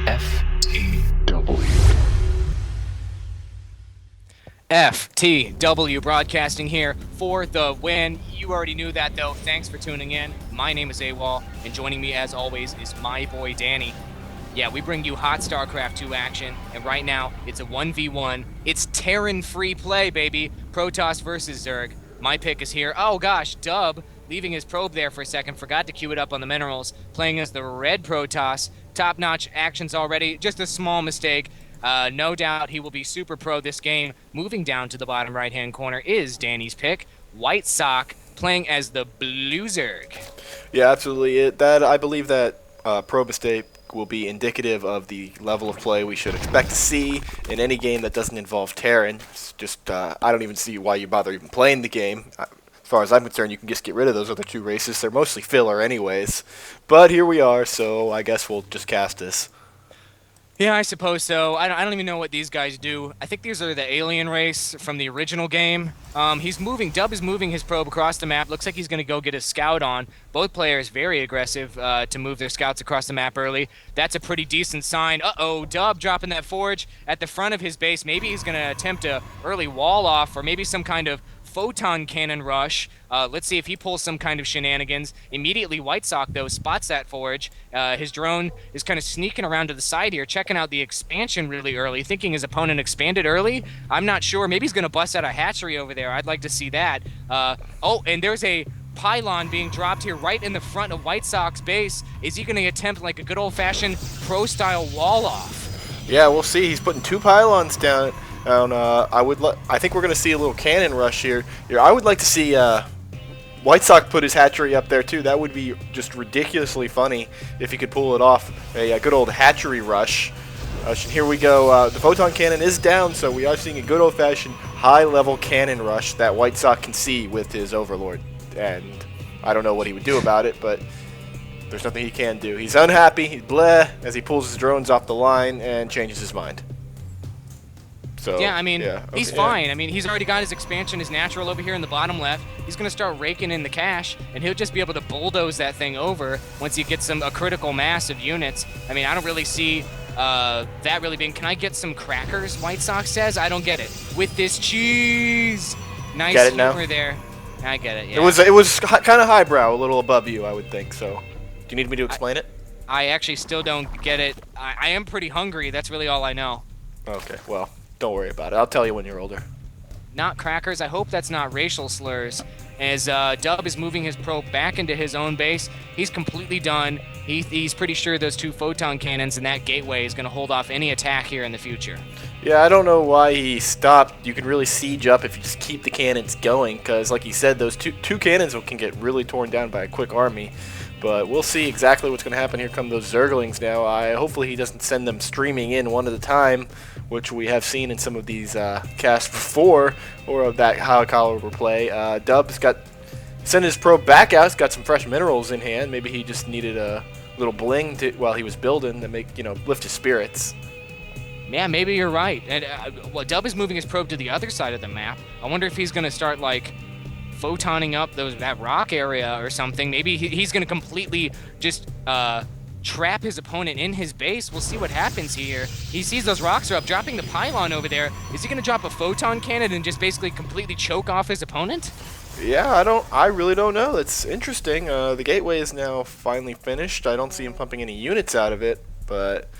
FTW. FTW Broadcasting here for the win. You already knew that, though. Thanks for tuning in. My name is AWOL, and joining me, as always, is my boy Danny. Yeah, we bring you hot Starcraft 2 action, and right now, it's a 1v1. It's Terran free play, baby. Protoss versus Zerg. My pick is here. Oh, gosh, Dub, leaving his probe there for a second, forgot to queue it up on the minerals, playing as the red Protoss. Top-notch actions already, just a small mistake. No doubt he will be super pro this game. Moving down to the bottom right-hand corner is Danny's pick, White Sock, playing as the Blue Zerg. Yeah, absolutely. I believe that pro mistake will be indicative of the level of play we should expect to see in any game that doesn't involve Terran. It's just, I don't even see why you bother even playing the game. As far as I'm concerned, you can just get rid of those other two races. They're mostly filler anyways. But here we are, so I guess we'll just cast this. Yeah, I suppose so. I don't even know what these guys do. I think these are the alien race from the original game. Dub is moving his probe across the map. Looks like he's going to go get his scout on. Both players very aggressive to move their scouts across the map early. That's a pretty decent sign. Uh-oh, Dub dropping that forge at the front of his base. Maybe he's going to attempt a early wall off or maybe some kind of photon cannon rush. Let's see if he pulls some kind of shenanigans. Immediately, White Sock, though, spots that forge. His drone is kind of sneaking around to the side here, checking out the expansion really early, thinking his opponent expanded early. I'm not sure. Maybe he's going to bust out a hatchery over there. I'd like to see that. Oh, and there's a pylon being dropped here right in the front of White Sock's base. Is he going to attempt like a good old-fashioned pro-style wall-off? Yeah, we'll see. He's putting two pylons down. I think we're going to see a little cannon rush here. I would like to see White Sock put his hatchery up there too. That would be just ridiculously funny if he could pull it off. A good old hatchery rush. Here we go. The photon cannon is down, so we are seeing a good old-fashioned high-level cannon rush that White Sock can see with his Overlord. And I don't know what he would do about it, but there's nothing he can do. He's unhappy. He's bleh as he pulls his drones off the line and changes his mind. So, yeah, I mean, he's fine. Yeah. I mean, he's already got his expansion, his natural over here in the bottom left. He's going to start raking in the cash, and he'll just be able to bulldoze that thing over once he gets a critical mass of units. I mean, I don't really see that really being... Can I get some crackers, White Sox says? I don't get it. With this cheese. Nice get it now? humor there. I get it, yeah. It was kind of highbrow, a little above you, I would think. So, do you need me to explain it? I actually still don't get it. I am pretty hungry. That's really all I know. Okay, well... Don't worry about it. I'll tell you when you're older. Not crackers. I hope that's not racial slurs. As Dub is moving his probe back into his own base, he's completely done. He's pretty sure those two photon cannons and that gateway is going to hold off any attack here in the future. Yeah, I don't know why he stopped. You can really siege up if you just keep the cannons going, because like he said, those two cannons can get really torn down by a quick army. But we'll see exactly what's going to happen. Here come those Zerglings now. Hopefully he doesn't send them streaming in one at a time, which we have seen in some of these casts before, or of that high caliber play. Dub's sent his probe back out. He's got some fresh minerals in hand. Maybe he just needed a little bling while he was building to make lift his spirits. Yeah, maybe you're right. And Dub is moving his probe to the other side of the map. I wonder if he's going to start like photoning up that rock area or something. Maybe he's going to completely just trap his opponent in his base. We'll see what happens here. He sees those rocks are up, dropping the pylon over there. Is he going to drop a photon cannon and just basically completely choke off his opponent? Yeah, I really don't know. That's interesting. The gateway is now finally finished. I don't see him pumping any units out of it, but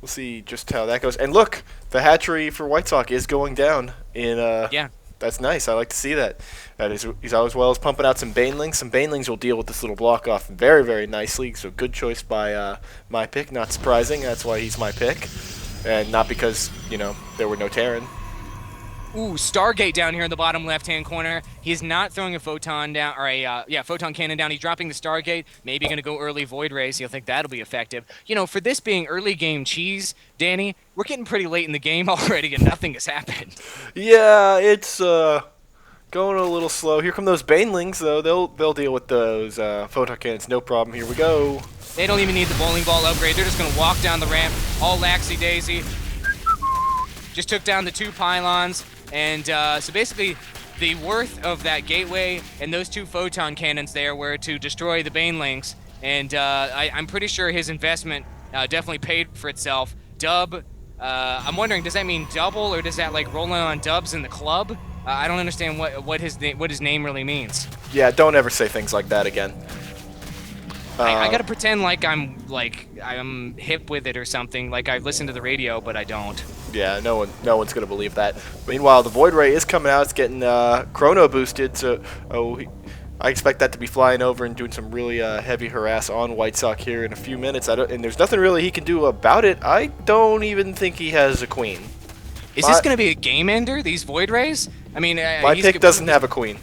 we'll see just how that goes. And look, the hatchery for White Sock is going down in yeah. That's nice. I like to see that. He's as well as pumping out some Banelings. Some Banelings will deal with this little block off very, very nicely. So good choice by my pick. Not surprising. That's why he's my pick, and not because there were no Terran. Ooh, Stargate down here in the bottom left-hand corner. He's not throwing a photon down, or a photon cannon down. He's dropping the Stargate. Maybe going to go early Void Rays. You'll think that'll be effective. For this being early game cheese, Danny, we're getting pretty late in the game already, and nothing has happened. Yeah, it's going a little slow. Here come those Banelings, though. They'll deal with those photon cannons, no problem. Here we go. They don't even need the bowling ball upgrade. They're just going to walk down the ramp, all laxy-daisy. Just took down the two pylons. And so basically, the worth of that gateway and those two photon cannons there were to destroy the Banelings. And I'm pretty sure his investment definitely paid for itself. Dub, I'm wondering, does that mean double, or does that like rolling on dubs in the club? I don't understand what his name really means. Yeah, don't ever say things like that again. I gotta pretend like I'm hip with it or something, like I listen to the radio, but I don't. Yeah, no one's gonna believe that. Meanwhile, the Void Ray is coming out. It's getting chrono boosted, so I expect that to be flying over and doing some really heavy harass on White Sox here in a few minutes. And there's nothing really he can do about it. I don't even think he has a queen. Is this gonna be a game ender? These Void Rays? I mean, my pick doesn't have a queen.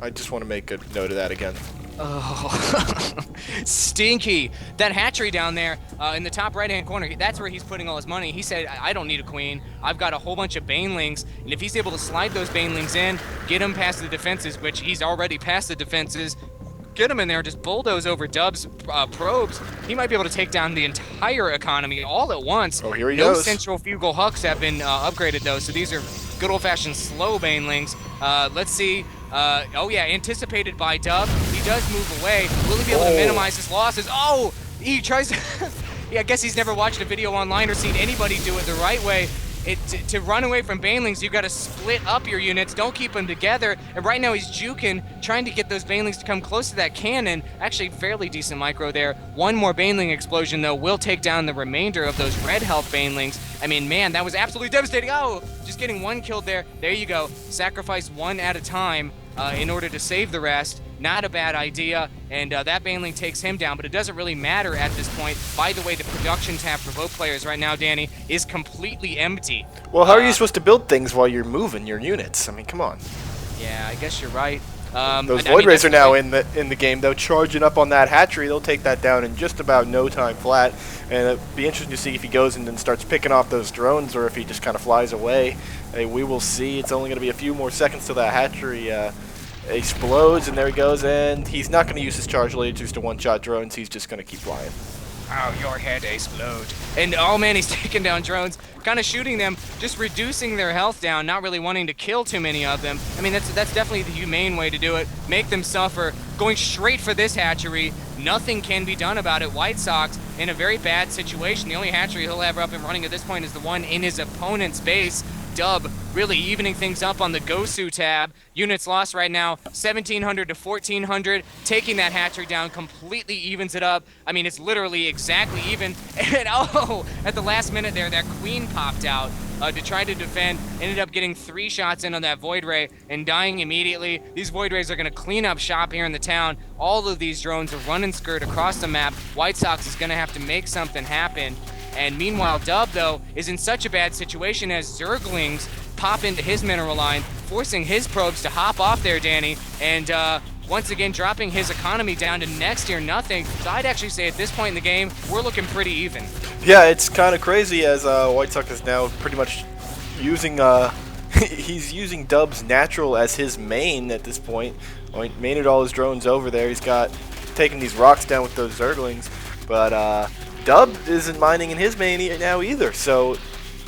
I just want to make a note of that again. Oh, stinky. That hatchery down there in the top right-hand corner, that's where he's putting all his money. He said, I don't need a queen. I've got a whole bunch of banelings, and if he's able to slide those banelings in, get him past the defenses, which he's already past the defenses, get him in there, just bulldoze over Dub's probes, he might be able to take down the entire economy all at once. Oh, here he goes. goes. No centrifugal hooks have been upgraded, though, so these are good old-fashioned slow banelings. Let's see. Oh yeah, anticipated by Dub. He does move away. Will he be able to minimize his losses? Oh, he tries to... yeah, I guess he's never watched a video online or seen anybody do it the right way. To run away from banelings, you've got to split up your units. Don't keep them together. And right now he's juking, trying to get those banelings to come close to that cannon. Actually, fairly decent micro there. One more baneling explosion, though, will take down the remainder of those red health banelings. I mean, man, that was absolutely devastating. Oh, just getting one killed there. There you go. Sacrifice one at a time in order to save the rest. Not a bad idea, and that baneling takes him down, but it doesn't really matter at this point. By the way, the production tab for both players right now, Danny, is completely empty. Well, how are you supposed to build things while you're moving your units? I mean, come on. Yeah, I guess you're right. Those Void Rays are now in the game, though, charging up on that hatchery. They'll take that down in just about no time flat, and it'll be interesting to see if he goes in and starts picking off those drones or if he just kind of flies away. Hey, we will see. It's only going to be a few more seconds till that hatchery explodes, and there he goes, and he's not going to use his charge lasers to one-shot drones. He's just going to keep flying. Oh, your head explode. And oh man, he's taking down drones, kind of shooting them, just reducing their health down, not really wanting to kill too many of them. I mean, that's definitely the humane way to do it. Make them suffer. Going straight for this hatchery. Nothing can be done about it. White Sox in a very bad situation. The only hatchery he'll have up and running at this point is the one in his opponent's base. Dub really evening things up on the Gosu tab. Units lost right now, 1,700 to 1,400. Taking that hatchery down completely evens it up. I mean, it's literally exactly even. And oh, at the last minute there, that queen popped out to try to defend. Ended up getting 3 shots in on that Void Ray and dying immediately. These Void Rays are going to clean up shop here in the town. All of these drones are run and skirt across the map. White Sox is going to have to make something happen. And meanwhile, Dub, though, is in such a bad situation as Zerglings pop into his mineral line, forcing his probes to hop off there, Danny, and once again dropping his economy down to next to nothing. So I'd actually say at this point in the game, we're looking pretty even. Yeah, it's kind of crazy as White Sox is now pretty much using he's using Dub's natural as his main at this point. Mained all his drones over there. He's got taking these rocks down with those Zerglings, but Dub isn't mining in his main now either, so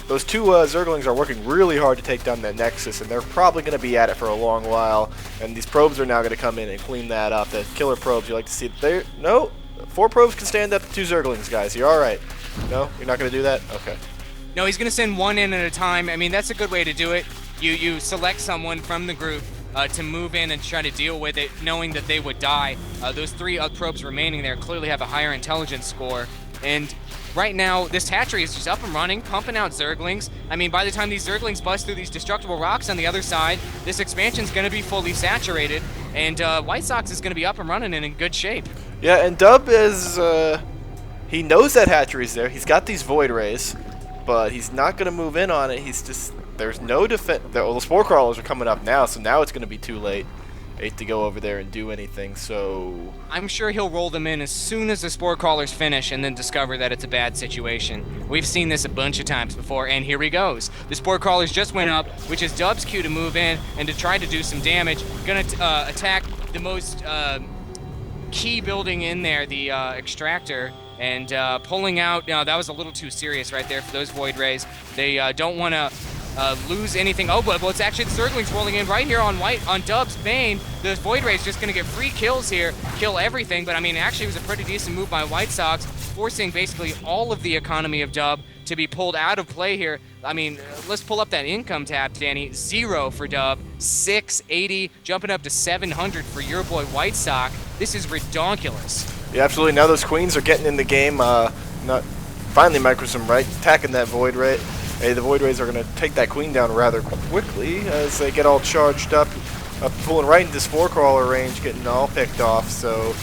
those 2 Zerglings are working really hard to take down that Nexus, and they're probably going to be at it for a long while, and these probes are now going to come in and clean that up. The killer probes, you like to see there. No, 4 probes can stand up to 2 Zerglings, guys. You're alright. No? You're not going to do that? Okay. No, he's going to send 1 in at a time. I mean, that's a good way to do it. You select someone from the group to move in and try to deal with it, knowing that they would die. Those 3 probes remaining there clearly have a higher intelligence score. And right now, this hatchery is just up and running, pumping out Zerglings. I mean, by the time these Zerglings bust through these destructible rocks on the other side, this expansion's going to be fully saturated, and White Sox is going to be up and running and in good shape. Yeah, and Dub is, he knows that hatchery's there. He's got these Void Rays, but he's not going to move in on it. He's just, there's no defense. Well, the Spore Crawlers are coming up now, so now it's going to be too late to go over there and do anything, so I'm sure he'll roll them in as soon as the Spore Crawlers finish and then discover that it's a bad situation. We've seen this a bunch of times before, and here he goes. The Spore Crawlers just went up, which is Dub's cue to move in and to try to do some damage. Gonna attack the most key building in there, the extractor, and pulling out. Now that was a little too serious right there for those Void Rays. They don't want to lose anything. Oh, but it's actually the Zerglings rolling in right here on Dub's Bane. The Void Ray is just going to get free kills here, kill everything. But I mean, actually, it was a pretty decent move by White Sox, forcing basically all of the economy of Dub to be pulled out of play here. I mean, let's pull up that income tab, Danny. 0 for Dub, 680, jumping up to 700 for your boy White Sox. This is redonkulous. Yeah, absolutely. Now those queens are getting in the game. Finally, Microsum right, attacking that Void Ray. Hey, the Void Rays are going to take that queen down rather quickly as they get all charged up, pulling right into this 4-crawler range, getting all picked off. So,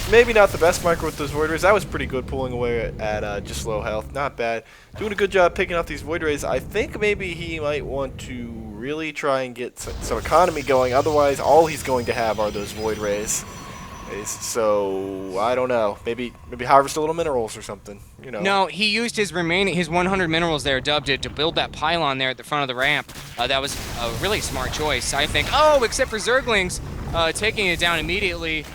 maybe not the best micro with those Void Rays. That was pretty good, pulling away at just low health. Not bad. Doing a good job picking off these Void Rays. I think maybe he might want to really try and get some economy going. Otherwise, all he's going to have are those Void Rays. So I don't know. Maybe harvest a little minerals or something. You know. No, he used his 100 minerals there, Dub did, to build that pylon there at the front of the ramp. That was a really smart choice, I think. Oh, except for Zerglings taking it down immediately.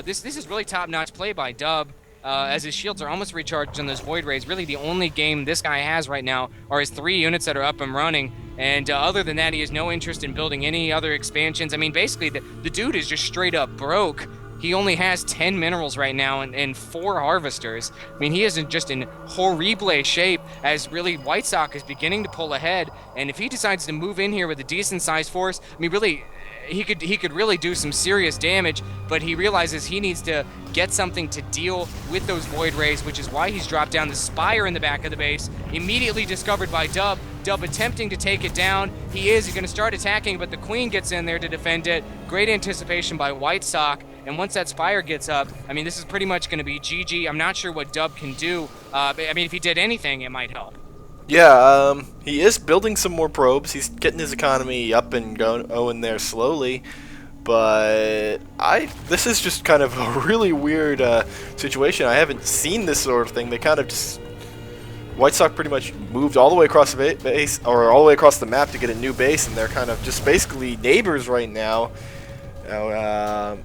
This is really top-notch play by Dub. As his shields are almost recharged on those Void Rays. Really, the only game this guy has right now are his 3 units that are up and running. And other than that, he has no interest in building any other expansions. I mean, basically, the dude is just straight up broke. He only has 10 minerals right now and 4 harvesters. I mean, he isn't just in horrible shape as really White Sox is beginning to pull ahead. And if he decides to move in here with a decent-sized force, I mean, really, he could really do some serious damage, but he realizes he needs to get something to deal with those Void Rays, which is why he's dropped down the Spire in the back of the base, immediately discovered by Dub. Dub attempting to take it down. He's going to start attacking, but the Queen gets in there to defend it. Great anticipation by White Sox. And once that Spire gets up, I mean, this is pretty much going to be GG. I'm not sure what Dub can do. I mean, if he did anything, it might help. Yeah, he is building some more probes. He's getting his economy up and going there slowly. But this is just kind of a really weird situation. I haven't seen this sort of thing. They kind of just... White Sox pretty much moved all the way across the base, or all the way across the map to get a new base, and they're kind of just basically neighbors right now. Now,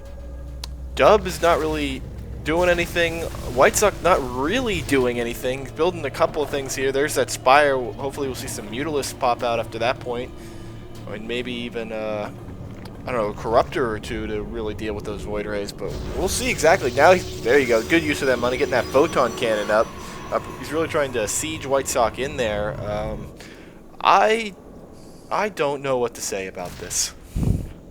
Dub is not really doing anything. White Sox not really doing anything. He's building a couple of things here. There's that Spire. Hopefully we'll see some Mutalisks pop out after that point. And maybe even, I don't know, a Corruptor or two to really deal with those Void Rays. But we'll see exactly. Now, there you go. Good use of that money, getting that Photon Cannon up. He's really trying to siege White Sox in there. I don't know what to say about this.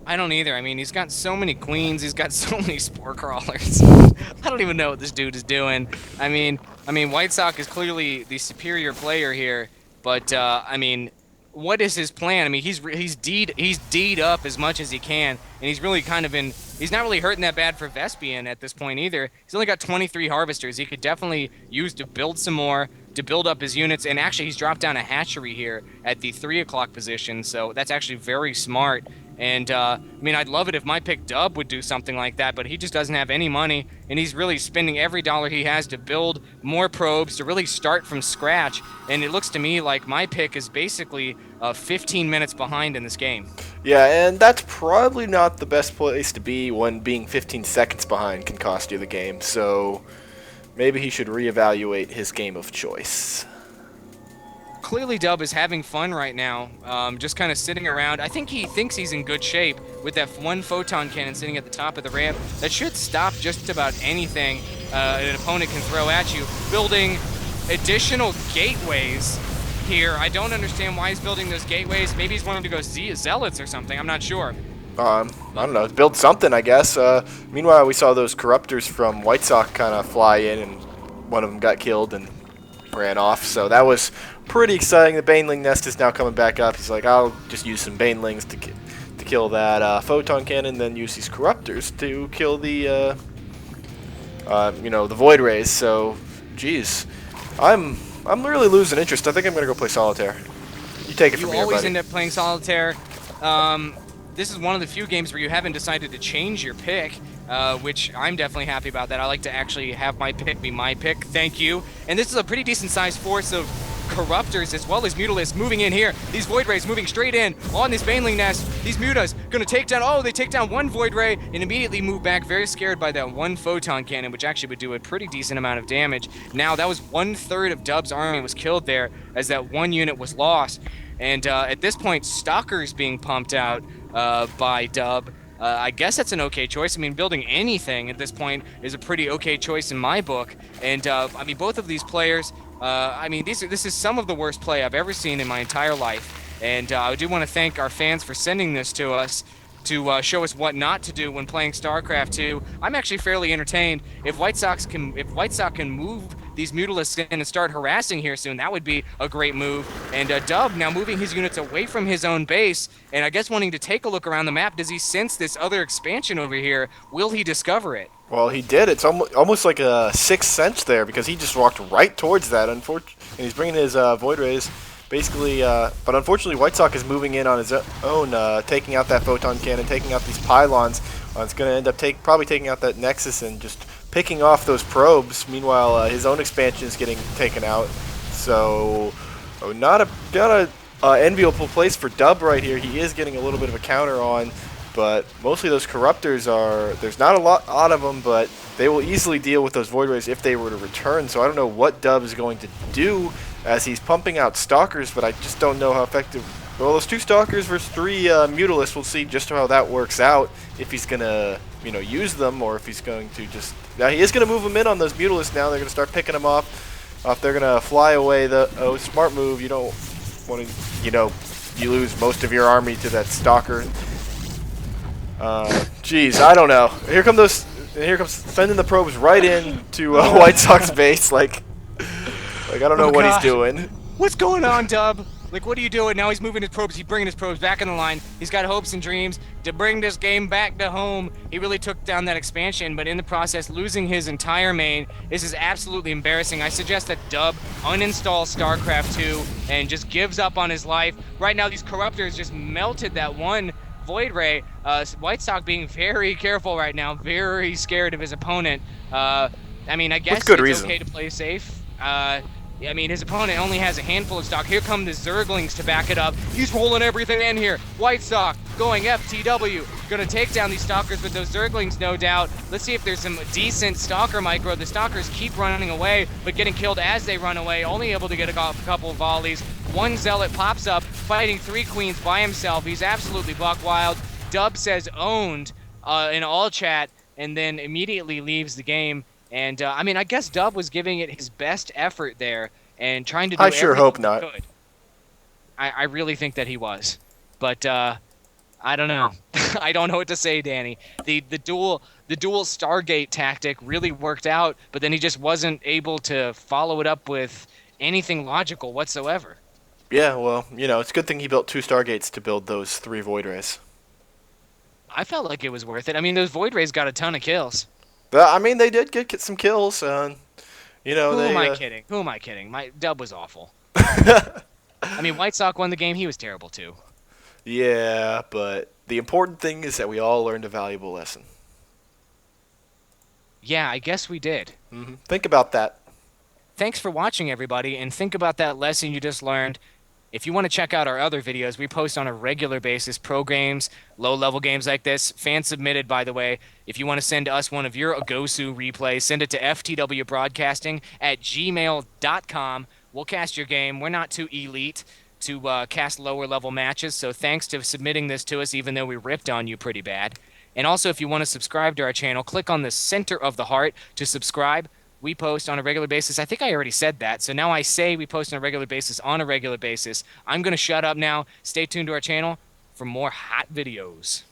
I don't either. I mean, he's got so many queens. He's got so many spore crawlers. I don't even know what this dude is doing. I mean, White Sox is clearly the superior player here, but I mean, what is his plan? I mean, he's D'd up as much as he can, and he's really kind of in. He's not really hurting that bad for Vespian at this point either. He's only got 23 harvesters. He could definitely use to build some more, to build up his units, and actually he's dropped down a hatchery here at the 3 o'clock position, so that's actually very smart. And, I mean, I'd love it if my pick Dub would do something like that, but he just doesn't have any money, and he's really spending every dollar he has to build more probes, to really start from scratch. And it looks to me like my pick is basically 15 minutes behind in this game. Yeah, and that's probably not the best place to be when being 15 seconds behind can cost you the game, so maybe he should reevaluate his game of choice. Clearly Dub is having fun right now, just kind of sitting around. I think he thinks he's in good shape with that 1 photon cannon sitting at the top of the ramp. That should stop just about anything an opponent can throw at you. Building additional gateways here. I don't understand why he's building those gateways. Maybe he's wanting to go Zealots or something. I'm not sure. I don't know. Build something, I guess. Meanwhile, we saw those Corruptors from White Sox kind of fly in, and one of them got killed and ran off. So that was pretty exciting. The Baneling nest is now coming back up. He's like, I'll just use some Banelings to kill that photon cannon, then use these Corruptors to kill the the Void Rays. So, geez, I'm really losing interest. I think I'm gonna go play Solitaire. You take it from here, buddy. You always end up playing Solitaire. This is one of the few games where you haven't decided to change your pick, which I'm definitely happy about that. I like to actually have my pick be my pick. Thank you. And this is a pretty decent sized force of Corruptors as well as Mutalisks moving in here. These Void Rays moving straight in on this Baneling nest. These Mutas gonna take down, oh, they take down 1 Void Ray and immediately move back, very scared by that 1 photon cannon, which actually would do a pretty decent amount of damage. Now, that was 1/3 of Dub's army was killed there as that 1 unit was lost. And at this point, Stalker's being pumped out by Dub. I guess that's an okay choice. I mean, building anything at this point is a pretty okay choice in my book. And I mean, both of these players, I mean, this is some of the worst play I've ever seen in my entire life. And I do want to thank our fans for sending this to us to show us what not to do when playing StarCraft 2. I'm actually fairly entertained. If White Sox can move these Mutalisks in and start harassing here soon, that would be a great move. And Dub now moving his units away from his own base, and I guess wanting to take a look around the map. Does he sense this other expansion over here? Will he discover it? Well, he did. It's almost like a sixth sense there, because he just walked right towards that. Unfortunately, and he's bringing his Void Rays. Basically, but unfortunately, White Sox is moving in on his own, taking out that photon cannon, taking out these pylons. It's going to end up probably taking out that Nexus and just picking off those probes. Meanwhile, his own expansion is getting taken out. So, not a enviable place for Dub right here. He is getting a little bit of a counter on, but mostly those Corruptors are. There's not a lot of them, but they will easily deal with those Void Rays if they were to return. So I don't know what Dub is going to do as he's pumping out Stalkers, but I just don't know how effective. Well, those 2 Stalkers versus 3 Mutalisks, we'll see just how that works out. If he's gonna, use them, or if he's going to just. Now he is gonna move them in on those Mutalisks. Now they're gonna start picking them off. They're gonna fly away. Smart move. You don't want to, you lose most of your army to that Stalker. Jeez, I don't know. Here comes sending the probes right in to White Sox base. Like I don't know what he's doing. What's going on, Dub? Like, what are you doing? Now he's moving his probes. He's bringing his probes back in the line. He's got hopes and dreams to bring this game back to home. He really took down that expansion, but in the process, losing his entire main. This is absolutely embarrassing. I suggest that Dub uninstalls StarCraft 2 and just gives up on his life. Right now, these Corruptors just melted that one Void Ray. White Sox being very careful right now, very scared of his opponent. I mean, I guess it's okay to play safe. I mean, his opponent only has a handful of stock. Here come the Zerglings to back it up. He's rolling everything in here. White Sox going FTW. Going to take down these Stalkers with those Zerglings, no doubt. Let's see if there's some decent Stalker micro. The Stalkers keep running away, but getting killed as they run away. Only able to get a couple of volleys. One Zealot pops up, fighting 3 Queens by himself. He's absolutely buck wild. Dub says owned in all chat, and then immediately leaves the game. And, I mean, I guess Dub was giving it his best effort there and trying to do everything hope not. he could. I really think that he was. But, I don't know. I don't know what to say, Danny. The dual Stargate tactic really worked out, but then he just wasn't able to follow it up with anything logical whatsoever. Yeah, well, it's a good thing he built 2 Stargates to build those 3 Void Rays. I felt like it was worth it. I mean, those Void Rays got a ton of kills. I mean, they did get some kills. Who am I kidding? Who am I kidding? My Dub was awful. I mean, White Sox won the game. He was terrible, too. Yeah, but the important thing is that we all learned a valuable lesson. Yeah, I guess we did. Mm-hmm. Think about that. Thanks for watching, everybody, and think about that lesson you just learned. If you want to check out our other videos, we post on a regular basis pro games, low-level games like this, fan-submitted, by the way. If you want to send us one of your Agosu replays, send it to FTWBROADCASTING@gmail.com. We'll cast your game. We're not too elite to cast lower-level matches, so thanks to submitting this to us, even though we ripped on you pretty bad. And also, if you want to subscribe to our channel, click on the center of the heart to subscribe. We post on a regular basis. I think I already said that, so now I say we post on a regular basis on a regular basis. I'm going to shut up now. Stay tuned to our channel for more hot videos.